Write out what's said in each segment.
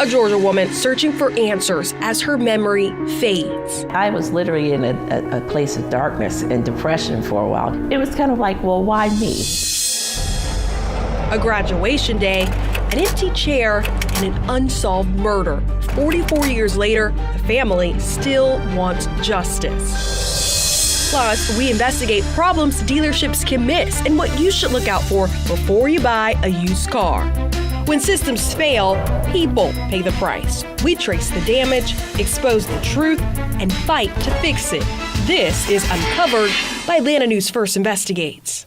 A Georgia woman searching for answers as her memory fades. I was literally in a place of darkness and depression for a while. It was kind of like, well, why me? A graduation day, an empty chair, and an unsolved murder. 44 years later, the family still wants justice. Plus, we investigate problems dealerships can miss and what you should look out for before you buy a used car. When systems fail, people pay the price. We trace the damage, expose the truth, and fight to fix it. This is Uncovered by Atlanta News First Investigates.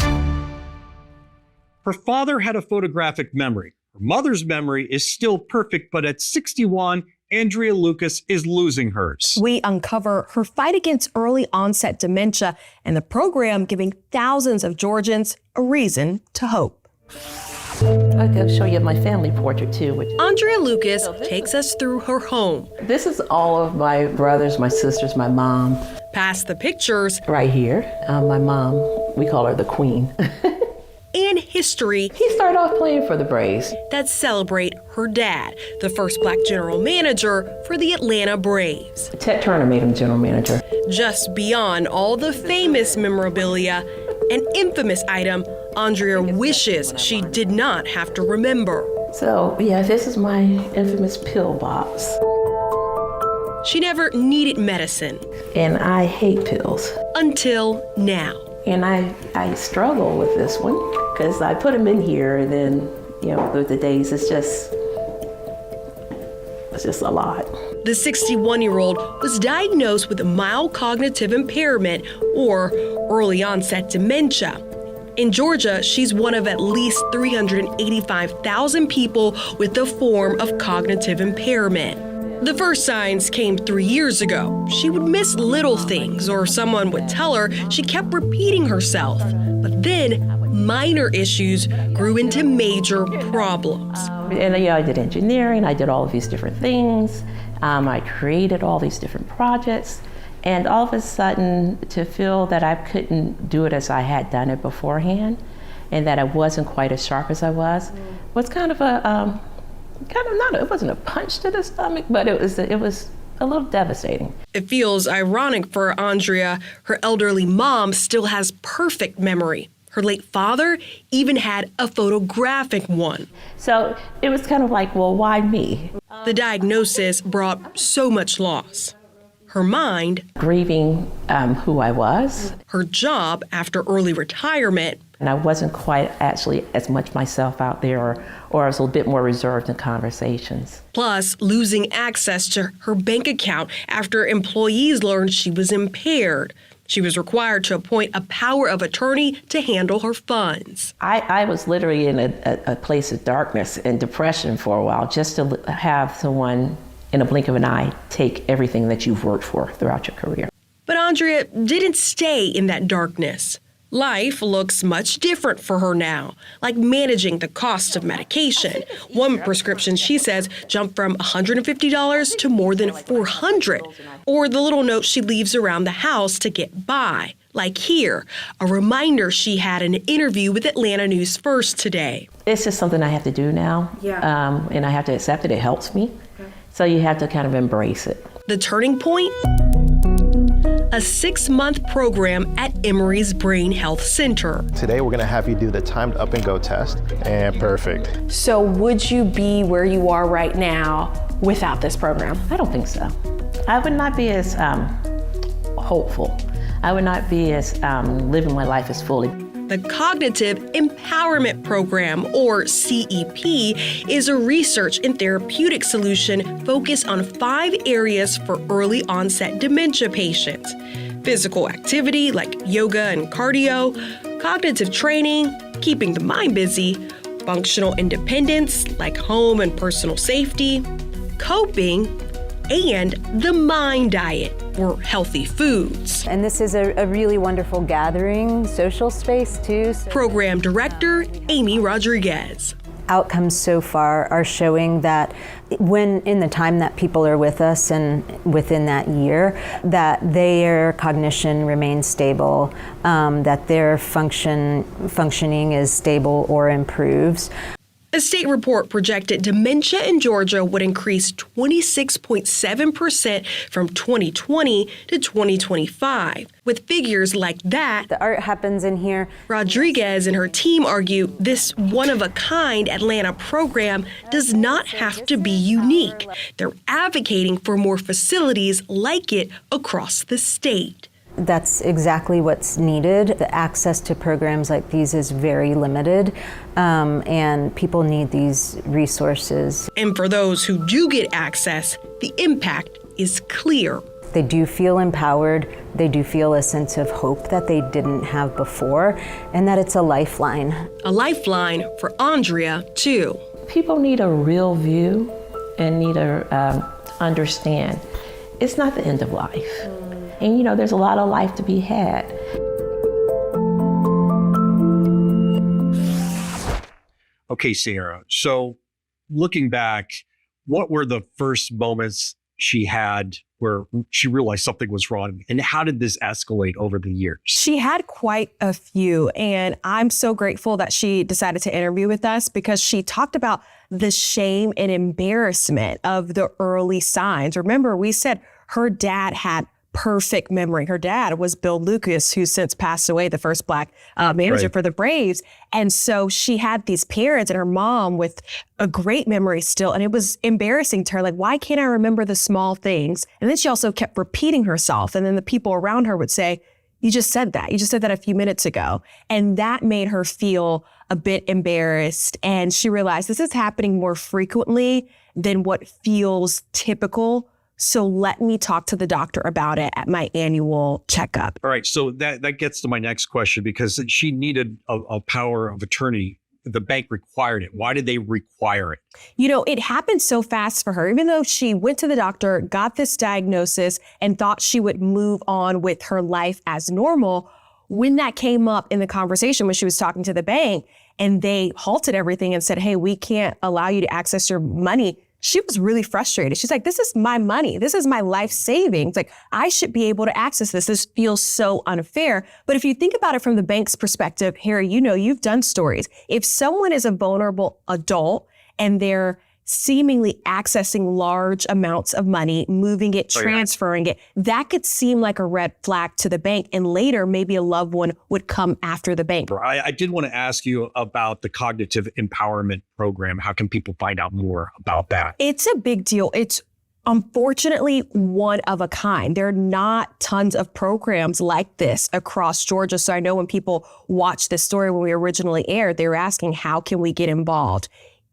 Her father had a photographic memory. Her mother's memory is still perfect, but at 61, Andrea Lucas is losing hers. We uncover her fight against early onset dementia and the program giving thousands of Georgians a reason to hope. I can show you my family portrait too. Andrea Lucas takes us through her home. This is all of my brothers, my sisters, my mom. Past the pictures. Right here, my mom, we call her the queen. And history. He started off playing for the Braves. That celebrate her dad, the first black general manager for the Atlanta Braves. Ted Turner made him general manager. Just beyond all the famous memorabilia, an infamous item Andrea wishes she did not have to remember. So, yeah, this is my infamous pill box. She never needed medicine. And I hate pills. Until now. And I struggle with this one because I put them in here and then, with the days, it's just a lot. The 61-year-old was diagnosed with mild cognitive impairment or early onset dementia. In Georgia, she's one of at least 385,000 people with the form of cognitive impairment. The first signs came 3 years ago. She would miss little things, or someone would tell her she kept repeating herself. But then, minor issues grew into major problems. And I did engineering, I did all of these different things. I created all these different projects. And all of a sudden, to feel that I couldn't do it as I had done it beforehand, and that I wasn't quite as sharp as I was kind of it wasn't a punch to the stomach, but it was a little devastating. It feels ironic for Andrea. Her elderly mom still has perfect memory. Her late father even had a photographic one. So it was kind of like, well, why me? The diagnosis brought so much loss. Her mind, grieving who I was. Her job after early retirement. And I wasn't quite actually as much myself out there, or I was a little bit more reserved in conversations. Plus, losing access to her bank account after employees learned she was impaired. She was required to appoint a power of attorney to handle her funds. I was literally in a place of darkness and depression for a while, just to have someone in a blink of an eye take everything that you've worked for throughout your career. But Andrea didn't stay in that darkness. Life looks much different for her now, like managing the cost of medication. One prescription, she says, jumped from $150 to more than $400. Or the little note she leaves around the house to get by. Like here, a reminder she had an interview with Atlanta News First today. It's just something I have to do now, and I have to accept it. It helps me. So you have to kind of embrace it. The turning point? A 6-month program at Emory's Brain Health Center. Today we're gonna have you do the timed up and go test, and perfect. So would you be where you are right now without this program? I don't think so. I would not be as hopeful. I would not be as living my life as fully. The Cognitive Empowerment Program, or CEP, is a research and therapeutic solution focused on 5 areas for early onset dementia patients. Physical activity like yoga and cardio, cognitive training, keeping the mind busy, functional independence like home and personal safety, coping, and the mind diet, or healthy foods. And this is a really wonderful gathering, social space too. Program Director Amy Rodriguez. Outcomes so far are showing that when in the time that people are with us and within that year, that their cognition remains stable, that their functioning is stable or improves. A state report projected dementia in Georgia would increase 26.7% from 2020 to 2025. With figures like that, The art happens in here. Rodriguez and her team argue this one-of-a-kind Atlanta program does not have to be unique. They're advocating for more facilities like it across the state. That's exactly what's needed. The access to programs like these is very limited, and people need these resources. And for those who do get access, the impact is clear. They do feel empowered. They do feel a sense of hope that they didn't have before, and that it's a lifeline. A lifeline for Andrea, too. People need a real view and need to understand it's not the end of life. And you know, there's a lot of life to be had. Okay, Sierra. So looking back, what were the first moments she had where she realized something was wrong? And how did this escalate over the years? She had quite a few, and I'm so grateful that she decided to interview with us because she talked about the shame and embarrassment of the early signs. Remember, we said her dad had perfect memory. Her dad was Bill Lucas, who's since passed away, the first Black manager for the Braves. And so she had these parents and her mom with a great memory still. And it was embarrassing to her. Like, why can't I remember the small things? And then she also kept repeating herself. And then the people around her would say, you just said that. You just said that a few minutes ago. And that made her feel a bit embarrassed. And she realized this is happening more frequently than what feels typical. So let me talk to the doctor about it at my annual checkup. All right. So that gets to my next question, because she needed a power of attorney. The bank required it. Why did they require it? You know, it happened so fast for her. Even though she went to the doctor, got this diagnosis, and thought she would move on with her life as normal, when that came up in the conversation when she was talking to the bank and they halted everything and said, hey, we can't allow you to access your money, she was really frustrated. She's like, this is my money. This is my life savings. Like, I should be able to access this. This feels so unfair. But if you think about it from the bank's perspective, Harry, you know, you've done stories. If someone is a vulnerable adult and they're seemingly accessing large amounts of money, moving it, transferring it, that could seem like a red flag to the bank. And later, maybe a loved one would come after the bank. I did want to ask you about the cognitive empowerment program. How can people find out more about that? It's a big deal. It's unfortunately one of a kind. There are not tons of programs like this across Georgia. So I know when people watched this story when we originally aired, they were asking, how can we get involved?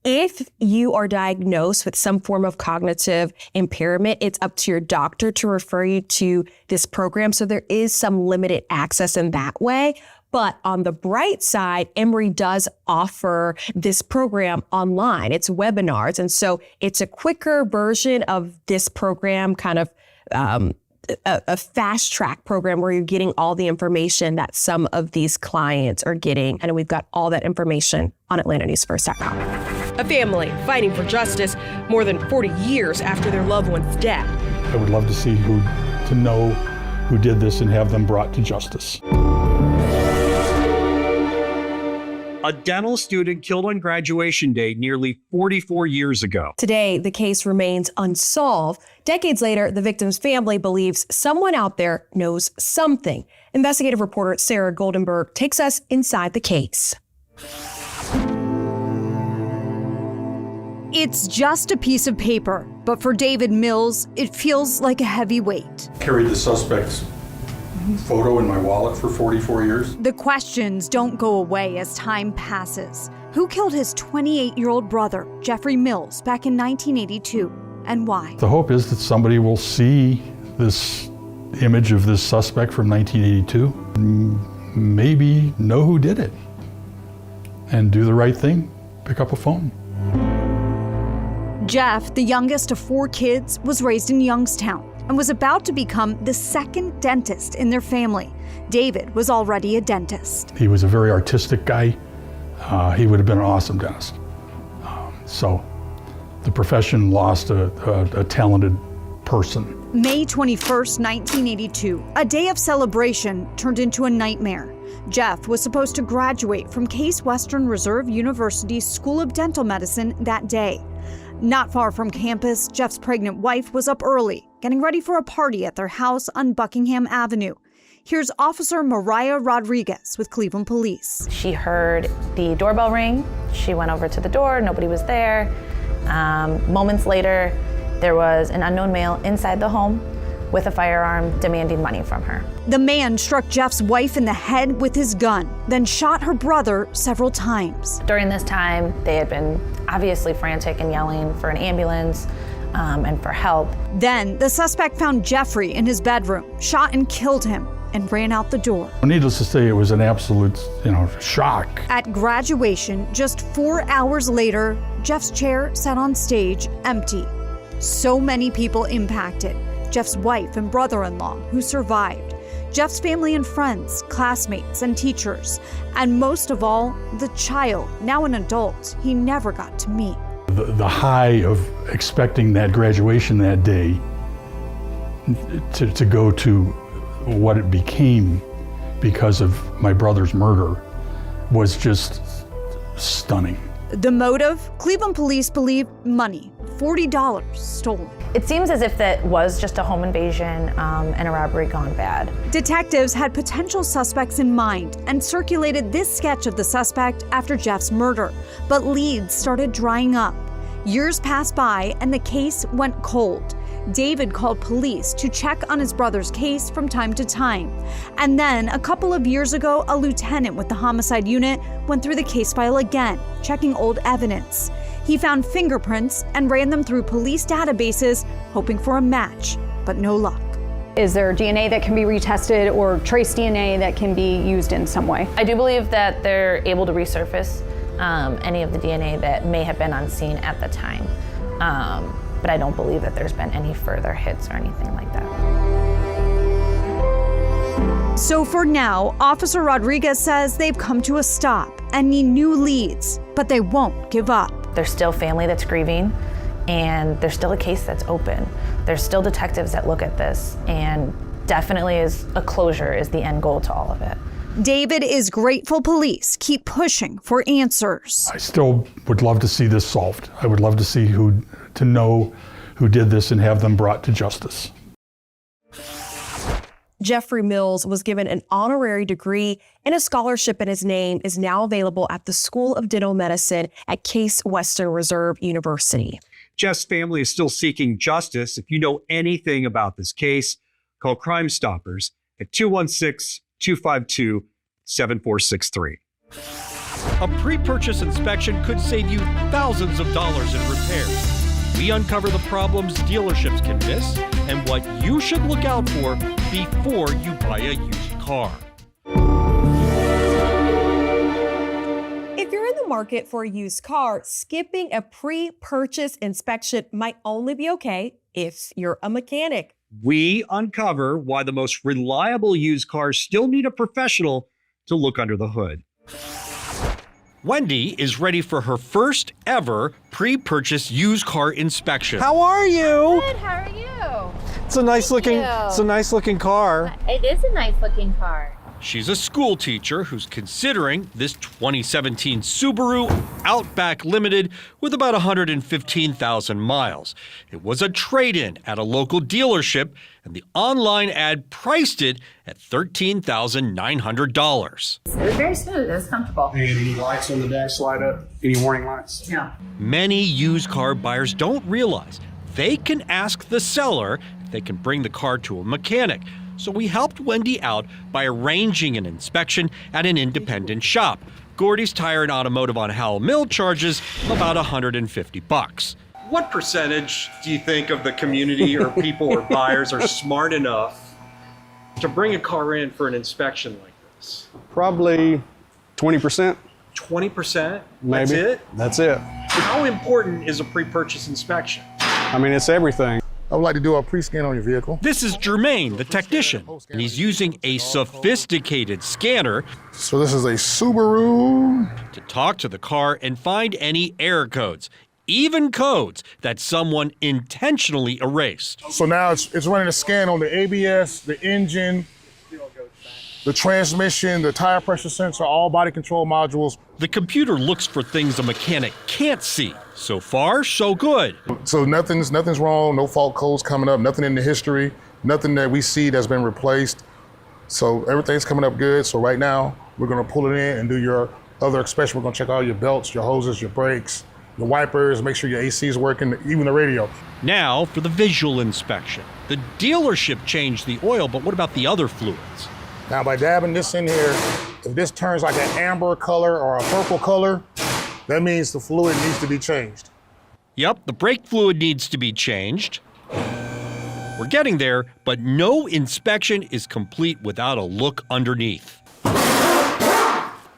If you are diagnosed with some form of cognitive impairment, it's up to your doctor to refer you to this program. So there is some limited access in that way. But on the bright side, Emory does offer this program online. It's webinars. And so it's a quicker version of this program, kind of a fast track program where you're getting all the information that some of these clients are getting. And we've got all that information on AtlantaNewsFirst.com. A family fighting for justice more than 40 years after their loved one's death. I would love to know who did this and have them brought to justice. A dental student killed on graduation day nearly 44 years ago. Today, the case remains unsolved. Decades later, the victim's family believes someone out there knows something. Investigative reporter Sarah Goldenberg takes us inside the case. It's just a piece of paper, but for David Mills, it feels like a heavy weight. Carried the suspect's photo in my wallet for 44 years. The questions don't go away as time passes. Who killed his 28-year-old brother, Jeffrey Mills, back in 1982, and why? The hope is that somebody will see this image of this suspect from 1982, and maybe know who did it, and do the right thing, pick up a phone. Jeff, the youngest of 4 kids, was raised in Youngstown and was about to become the second dentist in their family. David was already a dentist. He was a very artistic guy. He would have been an awesome dentist. So the profession lost a talented person. May 21st, 1982, a day of celebration turned into a nightmare. Jeff was supposed to graduate from Case Western Reserve University's School of Dental Medicine that day. Not far from campus, Jeff's pregnant wife was up early, getting ready for a party at their house on Buckingham Avenue. Here's Officer Mariah Rodriguez with Cleveland Police. She heard the doorbell ring. She went over to the door. Nobody was there. Moments later, there was an unknown male inside the home with a firearm demanding money from her. The man struck Jeff's wife in the head with his gun, then shot her brother several times. During this time, they had been obviously frantic and yelling for an ambulance and for help. Then the suspect found Jeffrey in his bedroom, shot and killed him, and ran out the door. Needless to say, it was an absolute, shock. At graduation, just 4 hours later, Jeff's chair sat on stage empty. So many people impacted. Jeff's wife and brother-in-law, who survived. Jeff's family and friends, classmates and teachers. And most of all, the child, now an adult, he never got to meet. The high of expecting that graduation that day to go to what it became because of my brother's murder was just stunning. The motive? Cleveland police believe money, $40 stolen. It seems as if that was just a home invasion and a robbery gone bad. Detectives had potential suspects in mind and circulated this sketch of the suspect after Jeff's murder, but leads started drying up. Years passed by and the case went cold. David called police to check on his brother's case from time to time. And then, a couple of years ago, a lieutenant with the homicide unit went through the case file again, checking old evidence. He found fingerprints and ran them through police databases, hoping for a match, but no luck. Is there DNA that can be retested or trace DNA that can be used in some way? I do believe that they're able to resurface any of the DNA that may have been on scene at the time. But I don't believe that there's been any further hits or anything like that. So for now, Officer Rodriguez says they've come to a stop and need new leads, but they won't give up. There's still family that's grieving, and there's still a case that's open. There's still detectives that look at this, and definitely is a closure is the end goal to all of it. David is grateful police keep pushing for answers. I still would love to see this solved. I would love to see to know who did this and have them brought to justice. Jeffrey Mills was given an honorary degree, and a scholarship in his name is now available at the School of Dental Medicine at Case Western Reserve University. Jeff's family is still seeking justice. If you know anything about this case, call Crime Stoppers at 216-252-7463. A pre-purchase inspection could save you thousands of dollars in repairs. We uncover the problems dealerships can miss and what you should look out for before you buy a used car. If you're in the market for a used car, skipping a pre-purchase inspection might only be okay if you're a mechanic. We uncover why the most reliable used cars still need a professional to look under the hood. Wendy is ready for her first ever pre-purchase used car inspection. How are you? Good, how are you? It's a nice looking car. It is a nice looking car. She's a school teacher who's considering this 2017 Subaru Outback Limited with about 115,000 miles. It was a trade-in at a local dealership, and the online ad priced it at $13,900. It was very smooth. It was comfortable. And any lights on the dash light up? Any warning lights? No. Many used car buyers don't realize they can ask the seller if they can bring the car to a mechanic. So we helped Wendy out by arranging an inspection at an independent shop. Gordy's Tire and Automotive on Howell Mill charges about $150. What percentage do you think of the community or people or buyers are smart enough to bring a car in for an inspection like this? Probably 20%. 20%? Maybe. That's it? That's it. How important is a pre-purchase inspection? I mean, it's everything. I would like to do a pre-scan on your vehicle. This is Jermaine, the technician, and he's using a sophisticated scanner. So this is a Subaru. To talk to the car and find any error codes, even codes that someone intentionally erased. So now it's running a scan on the ABS, the engine, the transmission, the tire pressure sensor, all body control modules. The computer looks for things a mechanic can't see. So far, so good. So nothing's wrong, no fault codes coming up, nothing in the history, nothing that we see that's been replaced. So everything's coming up good. So right now, we're gonna pull it in and do your other inspection. We're gonna check all your belts, your hoses, your brakes, your wipers, make sure your AC is working, even the radio. Now for the visual inspection. The dealership changed the oil, but what about the other fluids? Now by dabbing this in here, if this turns like an amber color or a purple color, that means the fluid needs to be changed. Yep, the brake fluid needs to be changed. We're getting there, but no inspection is complete without a look underneath.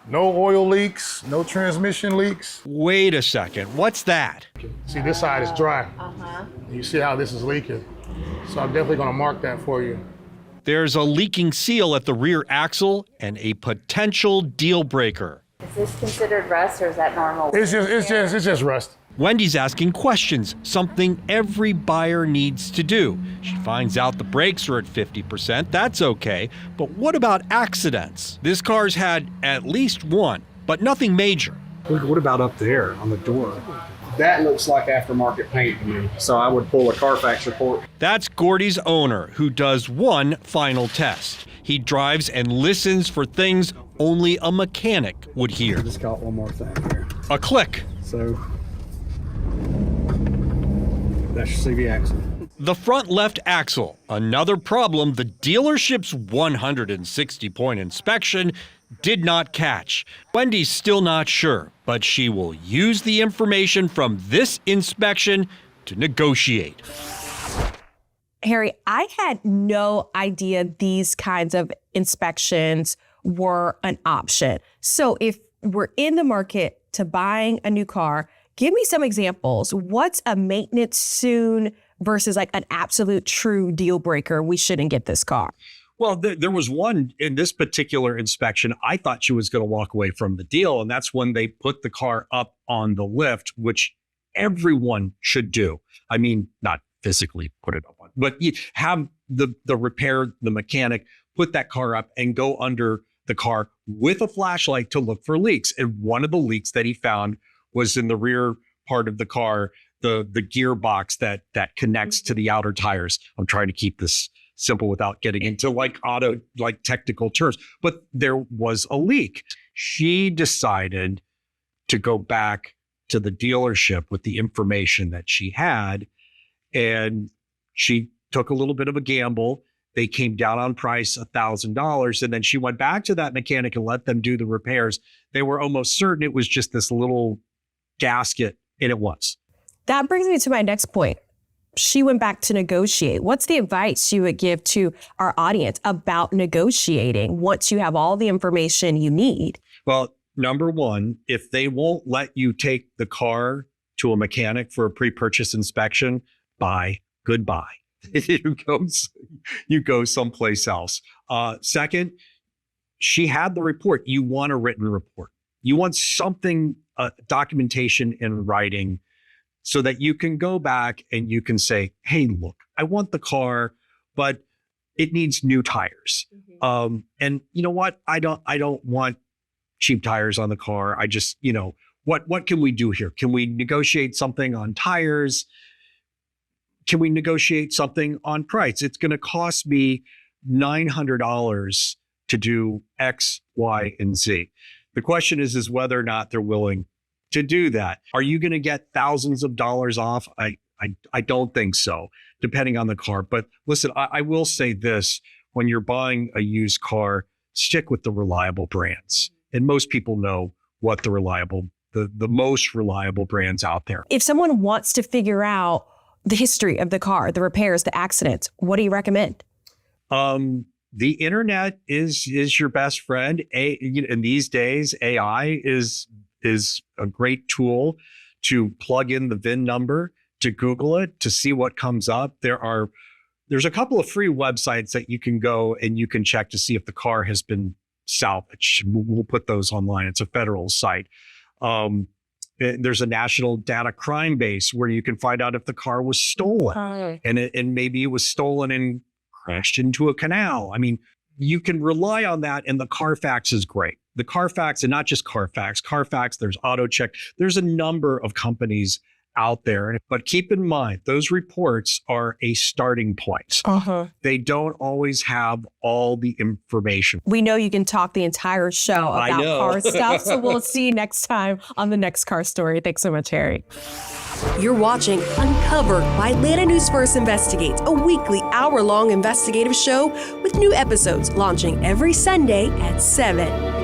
No oil leaks, no transmission leaks. Wait a second, what's that? See, this side is dry. You see how this is leaking. So I'm definitely gonna mark that for you. There's a leaking seal at the rear axle and a potential deal breaker. Is this considered rust or is that normal? It's just rust. Wendy's asking questions, something every buyer needs to do. She finds out the brakes are at 50%, that's okay, but what about accidents? This car's had at least one, but nothing major. What about up there on the door? That looks like aftermarket paint to me. So I would pull a Carfax report. That's Gordy's owner, who does one final test. He drives and listens for things only a mechanic would hear. I just got one more thing here. A click. So that's your CV axle. The front left axle, another problem the dealership's 160-point inspection did not catch. Wendy's still not sure, but she will use the information from this inspection to negotiate. Harry, I had no idea these kinds of inspections were an option. So if we're in the market to buying a new car, give me some examples. What's a maintenance soon versus like an absolute true deal breaker? We shouldn't get this car. Well, there was one in this particular inspection. I thought she was going to walk away from the deal. And that's when they put the car up on the lift, which everyone should do. I mean, not physically put it up on, but you have the mechanic put that car up and go under the car with a flashlight to look for leaks. And one of the leaks that he found was in the rear part of the car, the gearbox that connects to the outer tires. I'm trying to keep this simple without getting into like technical terms, but there was a leak. She decided to go back to the dealership with the information that she had, and she took a little bit of a gamble. They came down on price $1,000, and then she went back to that mechanic and let them do the repairs. They were almost certain it was just this little gasket, and it was. That brings me to my next point. She went back to negotiate. What's the advice you would give to our audience about negotiating once you have all the information you need? Well, number one, if they won't let you take the car to a mechanic for a pre-purchase inspection, goodbye. You go someplace else. Second, she had the report. You want a written report. You want something, documentation in writing, so that you can go back and you can say, hey, look, I want the car, but it needs new tires. And you know what? I don't want cheap tires on the car. I just, what can we do here? Can we negotiate something on tires? Can we negotiate something on price? It's going to cost me $900 to do X, Y, and Z. The question is whether or not they're willing to do that. Are you going to get thousands of dollars off? I don't think so, depending on the car. But listen, I will say this: when you're buying a used car, stick with the reliable brands. And most people know what the most reliable brands out there. If someone wants to figure out the history of the car, the repairs, the accidents, what do you recommend? The internet is your best friend. In these days, AI is a great tool to plug in the VIN number, to Google it, to see what comes up. There's a couple of free websites that you can go and you can check to see if the car has been salvaged. We'll put those online. It's a federal site. There's a national data crime base where you can find out if the car was stolen, and maybe it was stolen and crashed into a canal. I mean, you can rely on that, and the Carfax is great. The Carfax, and not just Carfax, there's AutoCheck. There's a number of companies out there. But keep in mind, those reports are a starting point. They don't always have all the information. We know you can talk the entire show about car stuff, so we'll see you next time on the next car story. Thanks so much, Harry. You're watching Uncovered by Atlanta News First Investigates, a weekly hour-long investigative show with new episodes launching every Sunday at 7.